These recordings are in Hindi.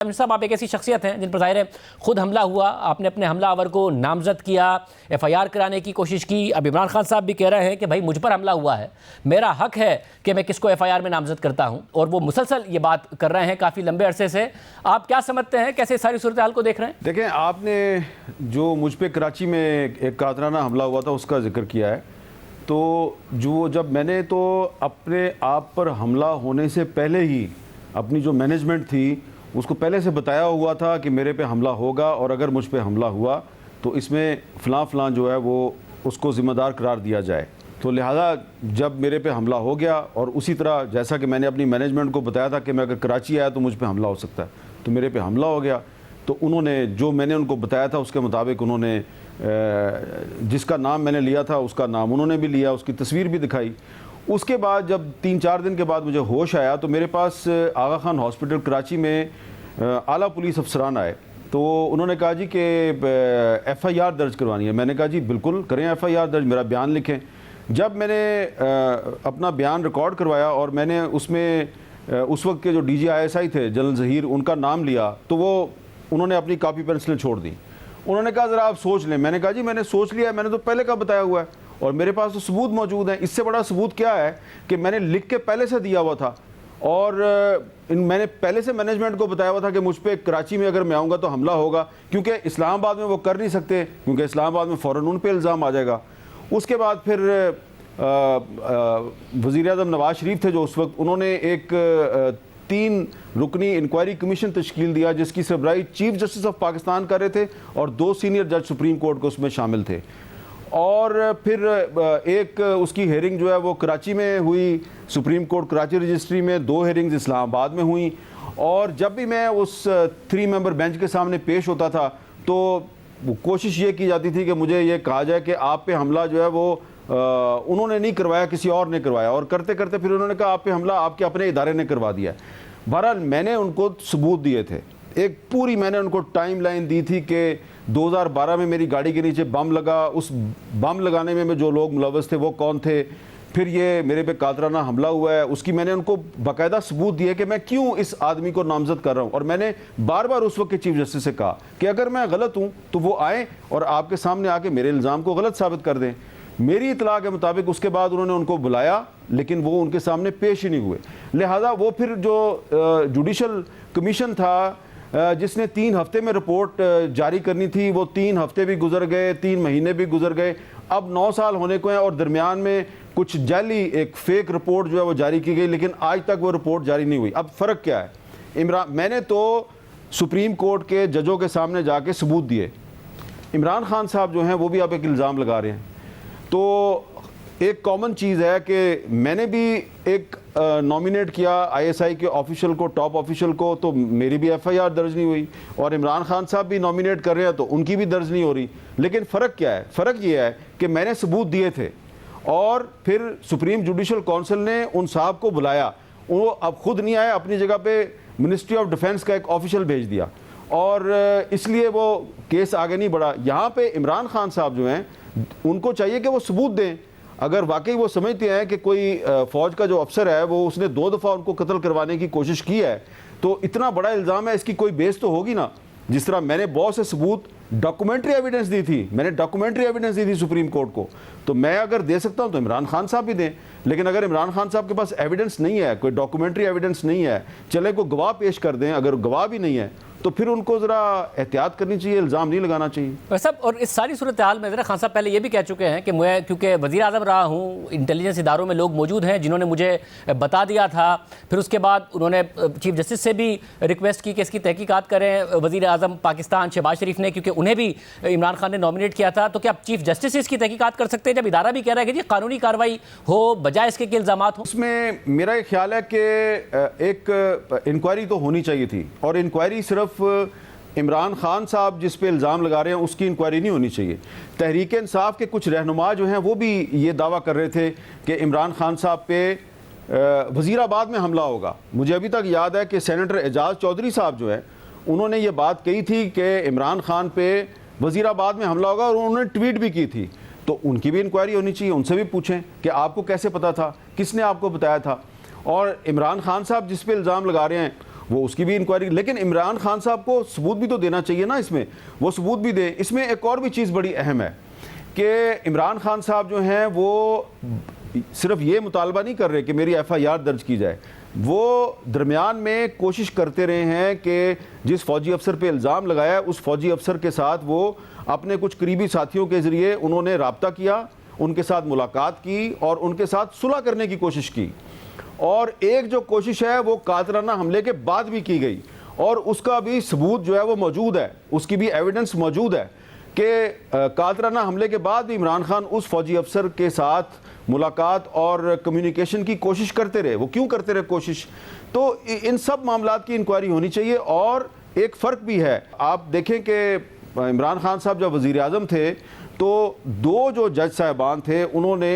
साहब, आप एक ऐसी शख्सियत हैं जिन पर ज़ाहिर है खुद हमला हुआ, आपने अपने हमलावर को नामजद किया, एफआईआर कराने की कोशिश की। अब इमरान खान साहब भी कह रहे हैं कि भाई मुझ पर हमला हुआ है, मेरा हक है कि मैं किसको एफआईआर में नामजद करता हूं, और वो मुसलसल ये बात कर रहे हैं काफ़ी लंबे अरसे से। आप क्या समझते हैं, कैसे सारी सूरत हाल को देख रहे हैं? देखें, आपने जो मुझ पर कराची में एक कातराना हमला हुआ था उसका जिक्र किया है, तो जो जब मैंने तो अपने आप पर हमला होने से पहले ही अपनी जो मैनेजमेंट थी उसको पहले से बताया हुआ था कि मेरे पे हमला होगा, और अगर मुझ पे हमला हुआ तो इसमें फ़लाँ जो है वो उसको ज़िम्मेदार करार दिया जाए। तो लिहाजा जब मेरे पे हमला हो गया, और उसी तरह जैसा कि मैंने अपनी मैनेजमेंट को बताया था कि मैं अगर कराची आया तो मुझ पे हमला हो सकता है, तो मेरे पे हमला हो गया। तो उन्होंने जो मैंने उनको बताया था उसके मुताबिक उन्होंने जिसका नाम मैंने लिया था उसका नाम उन्होंने भी लिया, उसकी तस्वीर भी दिखाई। उसके बाद जब 3-4 दिन के बाद मुझे होश आया तो मेरे पास आगा खान हॉस्पिटल कराची में आला पुलिस अफसरान आए। तो उन्होंने कहा जी कि एफआईआर दर्ज करवानी है। मैंने कहा जी बिल्कुल करें एफआईआर दर्ज, मेरा बयान लिखें। जब मैंने अपना बयान रिकॉर्ड करवाया और मैंने उसमें उस वक्त के जो DG-ISI थे जनरल ज़हीर, उनका नाम लिया, तो वो उन्होंने अपनी कापी पेंसिलें छोड़ दी। उन्होंने कहा ज़रा आप सोच लें। मैंने कहा जी मैंने सोच लिया, मैंने तो पहले का बताया हुआ है और मेरे पास तो सबूत मौजूद हैं। इससे बड़ा सबूत क्या है कि मैंने लिख के पहले से दिया हुआ था, और मैंने पहले से मैनेजमेंट को बताया हुआ था कि मुझ पे कराची में अगर मैं आऊँगा तो हमला होगा, क्योंकि इस्लामाबाद में वो कर नहीं सकते, क्योंकि इस्लामाबाद में फ़ौरन उन पे इल्ज़ाम आ जाएगा। उसके बाद फिर वज़ीर-ए-आज़म नवाज शरीफ थे जो उस वक्त, उन्होंने एक 3 रुकनी इंक्वायरी कमीशन तश्कील दिया जिसकी सरबराही चीफ जस्टिस ऑफ पाकिस्तान कर रहे थे और 2 सीनियर जज सुप्रीम कोर्ट को उसमें शामिल थे। और फिर एक उसकी हेयरिंग जो है वो कराची में हुई, सुप्रीम कोर्ट कराची रजिस्ट्री में, 2 हेयरिंग्स इस्लामाबाद में हुई। और जब भी मैं उस 3 मेंबर बेंच के सामने पेश होता था तो कोशिश ये की जाती थी कि मुझे ये कहा जाए कि आप पे हमला जो है वो उन्होंने नहीं करवाया, किसी और ने करवाया, और करते करते फिर उन्होंने कहा आप पे हमला आपके अपने इदारे ने करवा दिया। बहरहाल मैंने उनको सबूत दिए थे, एक पूरी मैंने उनको टाइम लाइन दी थी कि 2012 में मेरी गाड़ी के नीचे बम लगा, उस बम लगाने में जो लोग मुलव्वस थे वो कौन थे, फिर ये मेरे पे कातराना हमला हुआ है, उसकी मैंने उनको बाकायदा सबूत दिए कि मैं क्यों इस आदमी को नामजद कर रहा हूँ। और मैंने बार बार उस वक्त के चीफ जस्टिस से कहा कि अगर मैं गलत हूँ तो वो आए और आपके सामने आके मेरे इल्ज़ाम को गलत साबित कर दें। मेरी इतला के मुताबिक उसके बाद उन्होंने उनको बुलाया, लेकिन वो उनके सामने पेश ही नहीं हुए। लिहाजा वो फिर जो जुडिशल कमीशन था जिसने 3 हफ्ते में रिपोर्ट जारी करनी थी, वो 3 हफ्ते भी गुजर गए, 3 महीने भी गुजर गए, अब 9 साल होने को हैं, और दरमियान में कुछ जाली एक फेक रिपोर्ट जो है वो जारी की गई, लेकिन आज तक वो रिपोर्ट जारी नहीं हुई। अब फ़र्क क्या है? मैंने तो सुप्रीम कोर्ट के जजों के सामने जाके सबूत दिए। इमरान खान साहब जो हैं वो भी अब एक इल्ज़ाम लगा रहे हैं। तो एक कॉमन चीज़ है कि मैंने भी एक नॉमिनेट किया ISI के ऑफिशियल को, टॉप ऑफिशियल को, तो मेरी भी FIR दर्ज नहीं हुई, और इमरान खान साहब भी नॉमिनेट कर रहे हैं तो उनकी भी दर्ज नहीं हो रही। लेकिन फ़र्क क्या है? फ़र्क ये है कि मैंने सबूत दिए थे और फिर सुप्रीम जुडिशल काउंसिल ने उन साहब को बुलाया, वो अब खुद नहीं आए, अपनी जगह पे मिनिस्ट्री ऑफ डिफेंस का एक ऑफिशियल भेज दिया, और इसलिए वो केस आगे नहीं बढ़ा। यहाँ पे इमरान खान साहब जो हैं उनको चाहिए कि वो सबूत दें। अगर वाकई वो समझते हैं कि कोई फ़ौज का जो अफसर है वो उसने 2 दफ़ा उनको कत्ल करवाने की कोशिश की है, तो इतना बड़ा इल्ज़ाम है, इसकी कोई बेस तो होगी ना। जिस तरह मैंने बहुत से सबूत, डॉक्यूमेंट्री एविडेंस दी थी, मैंने डॉक्यूमेंट्री एविडेंस दी थी सुप्रीम कोर्ट को, तो मैं अगर दे सकता हूं तो इमरान खान साहब भी दें। लेकिन अगर इमरान खान साहब के पास एविडेंस नहीं है, कोई डॉक्यूमेंट्री एविडेंस नहीं है, चले को गवाह पेश कर दें, अगर गवाह भी नहीं है तो फिर उनको ज़रा एहतियात करनी चाहिए, इल्ज़ाम नहीं लगाना चाहिए। सब और इस सारी सूरत हाल में ज़रा खान साहब पहले ये भी कह चुके हैं कि मैं क्योंकि वज़ीर आज़म रहा हूँ, इंटेलिजेंस इदारों में लोग मौजूद हैं जिन्होंने मुझे बता दिया था। फिर उसके बाद उन्होंने चीफ जस्टिस से भी रिक्वेस्ट की कि इसकी तहकीकात करें वज़ीर आज़म पाकिस्तान शहबाज शरीफ ने, क्योंकि उन्हें भी इमरान खान ने नॉमिनेट किया था। तो क्या चीफ जस्टिस इसकी तहकीकात कर सकते हैं जब इदारा भी कह रहा है कि जी कानूनी कार्रवाई हो बजाय इसके कि इल्ज़ामात हो? उसमें मेरा एक ख्याल है कि एक इंक्वायरी तो होनी चाहिए थी, और इंक्वायरी सिर्फ इमरान खान साहब जिस पे इल्ज़ाम लगा रहे हैं उसकी इंक्वायरी नहीं होनी चाहिए। तहरीक इंसाफ के कुछ रहनुमा जो हैं वो भी ये दावा कर रहे थे कि इमरान खान साहब पे वज़ीराबाद में हमला होगा। मुझे अभी तक याद है कि सेनेटर एजाज चौधरी साहब जो है उन्होंने ये बात कही थी कि इमरान खान पे वज़ीराबाद में हमला होगा, और उन्होंने ट्वीट भी की थी। तो उनकी भी इंक्वायरी होनी चाहिए, उनसे भी पूछें कि आपको कैसे पता था, किसने आपको बताया था। और इमरान खान साहब जिस पे इल्ज़ाम लगा रहे हैं वो उसकी भी इंक्वायरी, लेकिन इमरान खान साहब को सबूत भी तो देना चाहिए ना इसमें, वो सबूत भी दे। इसमें एक और भी चीज़ बड़ी अहम है कि इमरान खान साहब जो हैं वो सिर्फ ये मुतालबा नहीं कर रहे कि मेरी FIR दर्ज की जाए, वो दरमियान में कोशिश करते रहे हैं कि जिस फ़ौजी अफसर पे इल्ज़ाम लगाया है उस फ़ौजी अफसर के साथ वो अपने कुछ करीबी साथियों के ज़रिए उन्होंने रब्ता किया, उनके साथ मुलाकात की और उनके साथ सुलह करने की कोशिश की। और एक जो कोशिश है वो कातलाना हमले के बाद भी की गई और उसका भी सबूत जो है वो मौजूद है, उसकी भी एविडेंस मौजूद है कि कातलाना हमले के बाद भी इमरान खान उस फ़ौजी अफसर के साथ मुलाकात और कम्युनिकेशन की कोशिश करते रहे। वो क्यों करते रहे कोशिश? तो इन सब मामलात की इंक्वायरी होनी चाहिए। और एक फ़र्क भी है, आप देखें कि इमरान खान साहब जब वज़ीर आज़म थे तो दो जो जज साहबान थे उन्होंने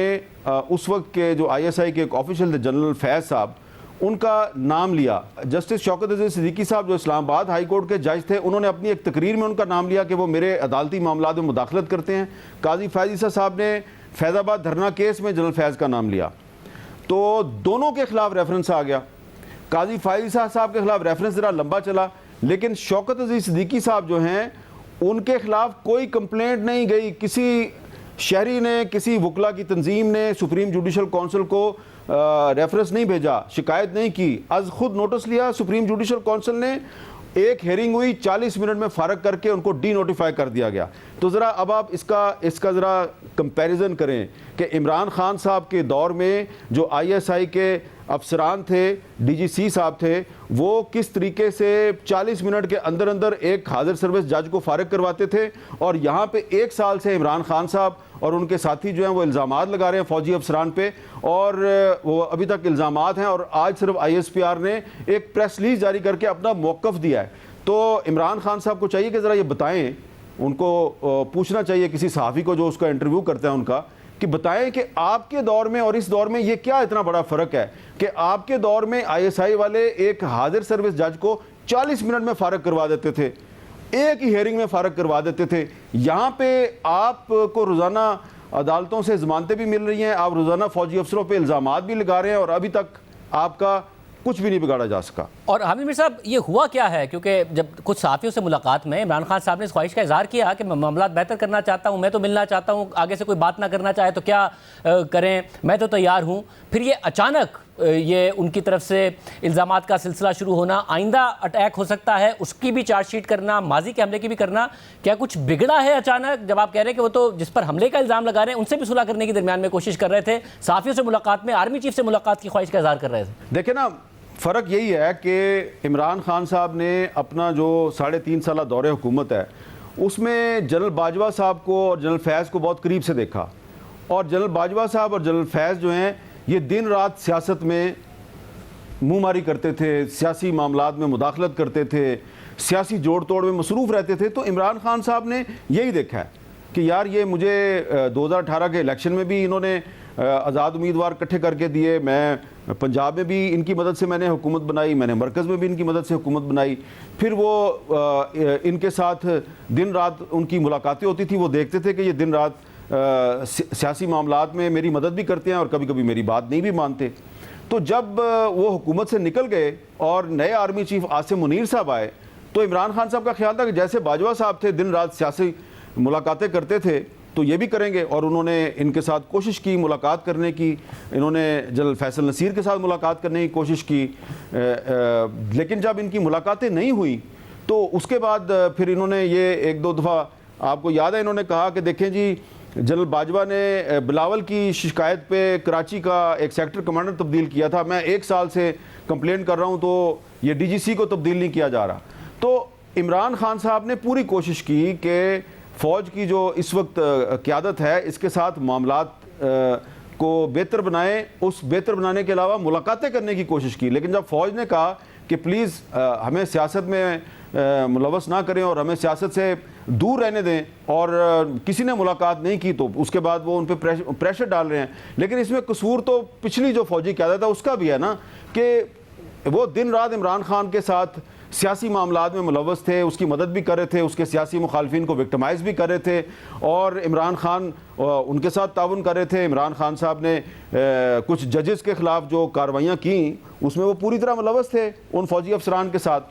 उस वक्त के जो ISI के एक ऑफिशियल थे जनरल फैज़ साहब, उनका नाम लिया। जस्टिस शौकत अजीज़ सिद्दीकी साहब जो इस्लामाबाद हाई कोर्ट के जज थे, उन्होंने अपनी एक तकरीर में उनका नाम लिया कि वो मेरे अदालती मामलात में मुदाखलत करते हैं। काजी फैज़ ईसा साहब ने फैज़ाबाद धरना केस में जनरल फैज़ का नाम लिया, तो दोनों के खिलाफ रेफरेंस आ गया। काजी फैज़ ईसा साहब के खिलाफ रेफरेंस ज़रा लंबा चला, लेकिन शौकत अजीज़ सिद्दीकी साहब जो हैं उनके खिलाफ कोई कंप्लेंट नहीं गई। किसी शहरी ने, किसी वकला की तंजीम ने सुप्रीम जुडिशल काउंसिल को रेफरेंस नहीं भेजा, शिकायत नहीं की। आज खुद नोटिस लिया सुप्रीम जुडिशल काउंसिल ने, एक हेयरिंग हुई, 40 मिनट में फारग करके उनको डी नोटिफाई कर दिया गया। तो ज़रा अब आप इसका ज़रा कंपैरिजन करें कि इमरान खान साहब के दौर में जो ISI के अफसरान थे, DGC साहब थे, वो किस तरीके से 40 मिनट के अंदर अंदर एक हाजिर सर्विस जज को फारग करवाते थे, और यहाँ पे 1 साल से इमरान खान साहब और उनके साथी जो हैं वो इल्ज़ामात लगा रहे हैं फ़ौजी अफसरान पे, और वो अभी तक इल्ज़ामात हैं। और आज सिर्फ ISPR ने एक प्रेस रिलीज जारी करके अपना मौक़िफ़ दिया है। तो इमरान खान साहब को चाहिए कि ज़रा ये बताएँ, उनको पूछना चाहिए किसी सहाफ़ी को जो उसका इंटरव्यू करता है उनका, कि बताएं कि आपके दौर में और इस दौर में ये क्या इतना बड़ा फ़र्क है कि आपके दौर में ISI वाले एक हाजिर सर्विस जज को 40 मिनट में फारग करवा देते थे, एक ही हेयरिंग में फारग करवा देते थे। यहाँ पे आपको रोज़ाना अदालतों से ज़मानतें भी मिल रही हैं, आप रोज़ाना फ़ौजी अफसरों पे इल्ज़ामात भी लगा रहे हैं और अभी तक आपका कुछ भी नहीं बिगाड़ा जा सका। और हामिद मीर साहब, ये हुआ क्या है? क्योंकि जब कुछ सहाफ़ियों से मुलाकात में इमरान खान साहब ने इस ख्वाहिश का इज़हार किया कि मैं मामला बेहतर करना चाहता हूँ, मैं तो मिलना चाहता हूँ, आगे से कोई बात ना करना चाहे तो क्या करें, मैं तो तैयार हूँ। फिर ये अचानक ये उनकी तरफ से इल्ज़ामात का सिलसिला शुरू होना, आइंदा अटैक हो सकता है उसकी भी चार्जशीट करना, माजी के हमले की भी करना, क्या कुछ बिगड़ा है अचानक? जब आप कह रहे हैं कि वो तो जिस पर हमले का इल्ज़ाम लगा रहे हैं उनसे भी सुलह करने की दरमियान में कोशिश कर रहे थे, सहाफ़ियों से मुलाकात में आर्मी चीफ से मुलाकात की ख्वाहिश का इज़हार कर रहे थे। देखें ना, फ़र्क यही है कि इमरान खान साहब ने अपना जो 3.5 साल दौरे हुकूमत है उसमें जनरल बाजवा साहब को और जनरल फैज़ को बहुत करीब से देखा, और जनरल बाजवा साहब और जनरल फैज़ जो हैं ये दिन रात सियासत में मुँहमारी करते थे, सियासी मामलात में मुदाखलत करते थे, सियासी जोड़ तोड़ में मसरूफ़ रहते थे। तो इमरान खान साहब ने यही देखा है कि यार ये मुझे 2018 के इलेक्शन में भी इन्होंने आज़ाद उम्मीदवार इकट्ठे करके दिए, मैं पंजाब में भी इनकी मदद से मैंने हुकूमत बनाई, मैंने मरकज़ में भी इनकी मदद से हुकूमत बनाई। फिर वो इनके साथ दिन रात उनकी मुलाकातें होती थी, वो देखते थे कि ये दिन रात सियासी मामलात में मेरी मदद भी करते हैं और कभी कभी मेरी बात नहीं भी मानते। तो जब वो हुकूमत से निकल गए और नए आर्मी चीफ आसिम मुनीर साहब आए, तो इमरान खान साहब का ख्याल था कि जैसे बाजवा साहब थे दिन रात सियासी मुलाकातें करते थे तो ये भी करेंगे, और उन्होंने इनके साथ कोशिश की मुलाकात करने की। इन्होंने जनरल फैसल नसीर के साथ मुलाकात करने की कोशिश की, लेकिन जब इनकी मुलाकातें नहीं हुई तो उसके बाद फिर इन्होंने ये 1-2 दफ़ा, आपको याद है, इन्होंने कहा कि देखें जी, जनरल बाजवा ने बिलावल की शिकायत पे कराची का एक सेक्टर कमांडर तब्दील किया था, मैं 1 साल से कंप्लेन कर रहा हूँ तो ये DGC को तब्दील नहीं किया जा रहा। तो इमरान खान साहब ने पूरी कोशिश की कि फ़ौज की जो इस वक्त क़यादत है इसके साथ मामलात को बेहतर बनाएं, उस बेहतर बनाने के अलावा मुलाकातें करने की कोशिश की। लेकिन जब फ़ौज ने कहा कि प्लीज़ हमें सियासत में मुलवस ना करें और हमें सियासत से दूर रहने दें, और किसी ने मुलाकात नहीं की, तो उसके बाद वो उन पर प्रेशर डाल रहे हैं। लेकिन इसमें कसूर तो पिछली जो फ़ौजी क़यादत है उसका भी है ना, कि वो दिन रात इमरान खान के साथ सियासी मामलात में मुलव्वस थे, उसकी मदद भी कर रहे थे, उसके सियासी मुखालफिन को विक्टिमाइज भी कर रहे थे और इमरान खान उनके साथ ताउन कर रहे थे। इमरान खान साहब ने कुछ जजेस के खिलाफ जो कार्रवाइयाँ की उसमें वो पूरी तरह मुलव्वस थे उन फौजी अफसरान के साथ।